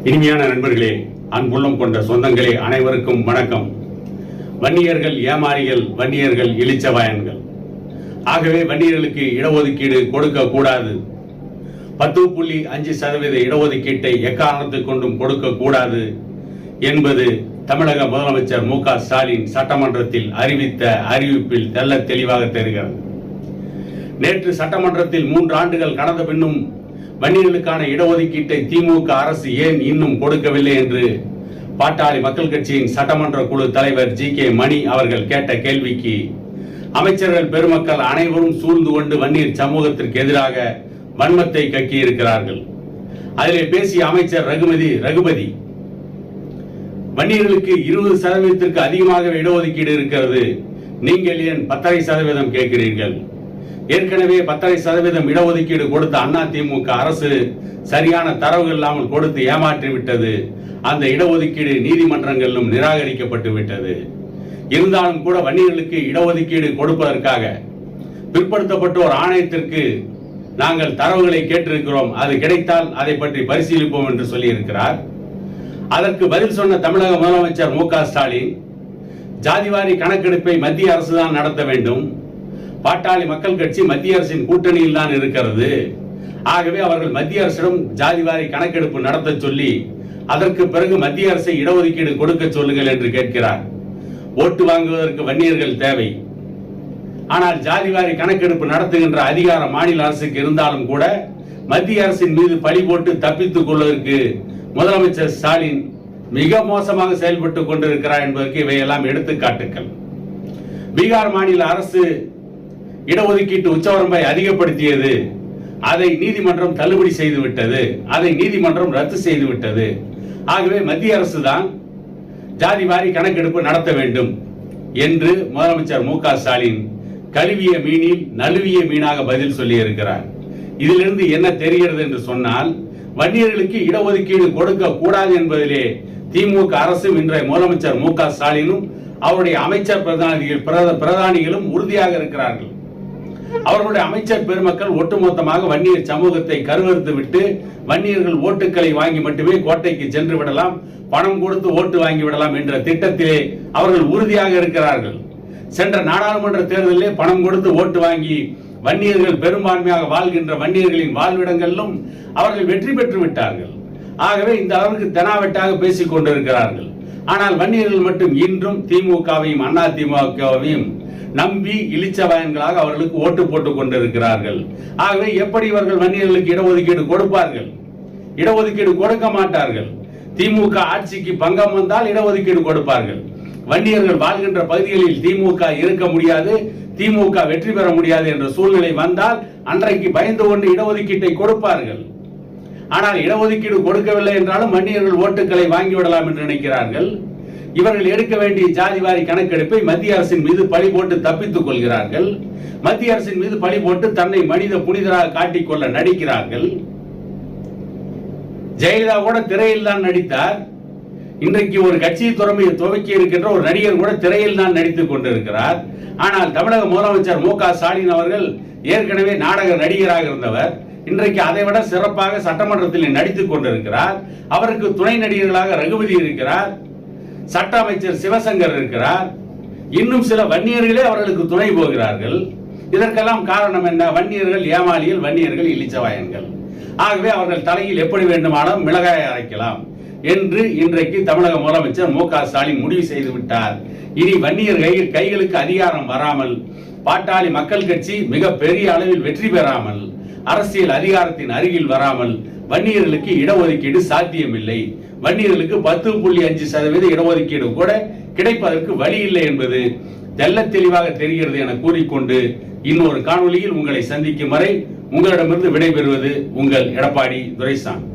இனிமையான நண்பர்களே, அன்புள்ளம் கொண்ட சொந்தங்களே, அனைவருக்கும் வணக்கம். வன்னியர்கள் ஏமாறிகள், வன்னியர்கள் இளிச்சவாயன்கள். ஆகவே வன்னியர்களுக்கு இடஒதுக்கீடு கொடுக்க கூடாது. 10.5% இடஒதுக்கீட்டை எக்காரணத்தை கொண்டும் கொடுக்க கூடாது என்பது தமிழக முதலமைச்சர் மு.க. ஸ்டாலின் சட்டமன்றத்தில் அறிவித்த அறிவிப்பில் தெள்ள தெளிவாக தெரிகிறது. நேற்று சட்டமன்றத்தில் 3 ஆண்டுகள் கடந்த பின்னும் வன்னியர்களுக்கான இடஒதுக்கீட்டை திமுக அரசு ஏன் இன்னும் கொடுக்கவில்லை என்று பாட்டாளி மக்கள் கட்சியின் சட்டமன்ற குழு தலைவர் ஜி.கே. மணி அவர்கள் கேட்ட கேள்விக்கு அமைச்சர்கள் பெருமக்கள் அனைவரும் சூழ்ந்து கொண்டு வன்னியர் சமூகத்திற்கு எதிராக வன்மத்தை கக்கியிருக்கிறார்கள். அதிலே பேசிய அமைச்சர் ரகுபதி, வன்னியர்களுக்கு 20% அதிகமாக இடஒதுக்கீடு இருக்கிறது, நீங்கள் ஏன் 10.5% கேட்கிறீர்கள்? ஏற்கனவே 10.5% இடஒதுக்கீடு கொடுத்த அதிமுக அரசு சரியான தரவுகள் இல்லாமல் கொடுத்து ஏமாற்றிவிட்டது. அந்த இடஒதுக்கீடு நீதிமன்றங்களிலும் நிராகரிக்கப்பட்டு விட்டது. இருந்தாலும் கூட வன்னியர்களுக்கு இடஒதுக்கீடு கொடுப்பதற்காக பிற்படுத்தப்பட்டோர் ஆணையத்திற்கு நாங்கள் தரவுகளை கேட்டிருக்கிறோம், அது கிடைத்தால் அதை பற்றி பரிசீலிப்போம் என்று சொல்லியிருக்கிறார். அதற்கு பதில் சொன்ன தமிழக முதலமைச்சர் மு.க. ஸ்டாலின், ஜாதிவாரி கணக்கெடுப்பை மத்திய அரசு தான் நடத்த வேண்டும், பாட்டாளி மக்கள் கட்சி மத்திய அரசின் கூட்டணியில் தான் இருக்கிறது, ஆகவே அவர்கள் மத்திய அரசிடம் ஜாதிவாரி கணக்கெடுப்பு நடத்த சொல்லி அதற்கு பிறகு மத்திய அரசை இடஒதுக்கீடு கொடுக்க சொல்லுங்கள் என்று கேட்கிறார். ஓட்டு வாங்குவதற்கு வன்னியர்கள் தேவை. ஆனால் ஜாதிவாரி கணக்கெடுப்பு நடத்துகின்ற அதிகாரம் மாநில அரசுக்கு இருந்தாலும் கூட மத்திய அரசின் மீது பழி போட்டு தப்பித்துக் கொள்வதற்கு முதலமைச்சர் ஸ்டாலின் மிக மோசமாக செயல்பட்டுக் கொண்டிருக்கிறார் என்பதற்கு இவையெல்லாம் எடுத்துக்காட்டுகள். பீகார் மாநில அரசு இடஒதுக்கீட்டு உச்சவரம்பை அதிகப்படுத்தியது, அதை நீதிமன்றம் தள்ளுபடி செய்துவிட்டது, அதை நீதிமன்றம் ரத்து செய்துவிட்டது. ஆகவே மத்திய அரசு தான் ஜாதிவாரி கணக்கெடுப்பு நடத்த வேண்டும் என்று முதலமைச்சர் மு.க. ஸ்டாலின் கழுவிய மீனில் நழுவிய மீனாக பதில் சொல்லி இருக்கிறார். இதிலிருந்து என்ன தெரிகிறது என்று சொன்னால், வன்னியர்களுக்கு இடஒதுக்கீடு கொடுக்க கூடாது என்பதிலே திமுக அரசும் இன்றைய முதலமைச்சர் மு.க. ஸ்டாலினும் அவருடைய அமைச்சர் பிரதானிகளும் உறுதியாக இருக்கிறார்கள். அவர்களுடைய அமைச்சர் பெருமக்கள் ஒட்டுமொத்தமாக வன்னியர் சமூகத்தை கருவறுத்து விட்டு வன்னியர்கள் ஓட்டுக்களை வாங்கி மட்டுமே கோட்டைக்கு சென்று விடலாம், பணம் கொடுத்து ஓட்டு வாங்கி விடலாம் என்ற திட்டத்திலே அவர்கள் உறுதியாக இருக்கிறார்கள். சென்ற நாடாளுமன்ற தேர்தலிலே பணம் கொடுத்து ஓட்டு வாங்கி வன்னியர்கள் பெரும்பான்மையாக வாழ்கின்ற வன்னியர்களின் வாழ்விடங்களிலும் அவர்கள் வெற்றி பெற்று விட்டார்கள். ஆகவே இந்த அளவுக்கு தெனாவெட்டாக பேசிக் கொண்டிருக்கிறார்கள். ஆனால் வன்னியர்கள் மட்டும் இன்றும் திமுகவையும் அதிமுகவையும் நம்பி இளிச்சவாயன்களாக அவர்களுக்கு ஓட்டு போட்டுக் கொண்டிருக்கிறார்கள். ஆகவே எப்படி இவர்கள் வன்னியர்களுக்கு இடஒதுக்கீடு கொடுப்பார்கள்? இடஒதுக்கீடு கொடுக்க மாட்டார்கள். திமுக ஆட்சிக்கு பங்கம் வந்தால் இடஒதுக்கீடு கொடுப்பார்கள். வன்னியர்கள் வாழ்கின்ற பகுதிகளில் திமுக இருக்க முடியாது, திமுக வெற்றி பெற முடியாது என்ற சூழ்நிலை வந்தால் அன்றைக்கு பயந்து கொண்டு இடஒதுக்கீட்டை கொடுப்பார்கள். ஆனால் இடஒதுக்கீடு கொடுக்கவில்லை என்றாலும் வன்னியர்கள் ஓட்டுக்களை வாங்கிவிடலாம் என்று நினைக்கிறார்கள். இவர்கள் எடுக்க வேண்டிய ஜாதிவாரி கணக்கெடுப்பை மத்திய அரசின் மீது பழி போட்டு தப்பித்துக் கொள்கிறார்கள். மத்திய அரசின் மீது பழி போட்டு தன்னை மனித புனிதராக காட்டிக்கொள்ள நடிக்கிறார்கள். ஜெயலலிதா கூட திரையில் தான் நடித்தார். இன்றைக்கு ஒரு கட்சியை துவக்கி இருக்கின்ற ஒரு நடிகர் கூட திரையில் தான் நடித்துக் கொண்டிருக்கிறார். ஆனால் தமிழக முதலமைச்சர் மு.க. ஸ்டாலின் அவர்கள் ஏற்கனவே நாடக நடிகராக இருந்தவர். இன்றைக்கு அதை விட சிறப்பாக சட்டமன்றத்தில் நடித்துக் கொண்டிருக்கிறார். அவருக்கு துணை நடிகர்களாக ரகுபதி இருக்கிறார், சட்ட அமைச்சர் சிவசங்கர் இருக்கிறார், இன்னும் சில வன்னியர்களே அவர்களுக்கு துணை போகிறார்கள். இதற்கெல்லாம் காரணம் என்ன? வன்னியர்கள் ஏமாளிகள், வன்னியர்கள் இளிச்சவாயன்கள். ஆகவே அவர்கள் தலையில் எப்படி வேண்டுமானாலும் மிளகாயை அரைக்கலாம் என்று இன்றைக்கு தமிழக முதலமைச்சர் மு.க. ஸ்டாலின் முடிவு செய்து விட்டார். இனி வன்னியர் கைகளுக்கு அதிகாரம் வராமல், பாட்டாளி மக்கள் கட்சி மிக பெரிய அளவில் வெற்றி பெறாமல், அரசியல் அதிகாரத்தின் அருகில் வராமல் வன்னியர்களுக்கு இடஒதுக்கீடு சாத்தியமில்லை. வன்னியர்களுக்கு 10.5% இடஒதுக்கீடு கூட கிடைப்பதற்கு வழி இல்லை என்பது தெள்ள தெளிவாக தெரிகிறது என கூறிக்கொண்டு இன்னொரு காணொலியில் உங்களை சந்திக்கும் வரை உங்களிடமிருந்து விடைபெறுவது உங்கள் எடப்பாடி துரைசாமி.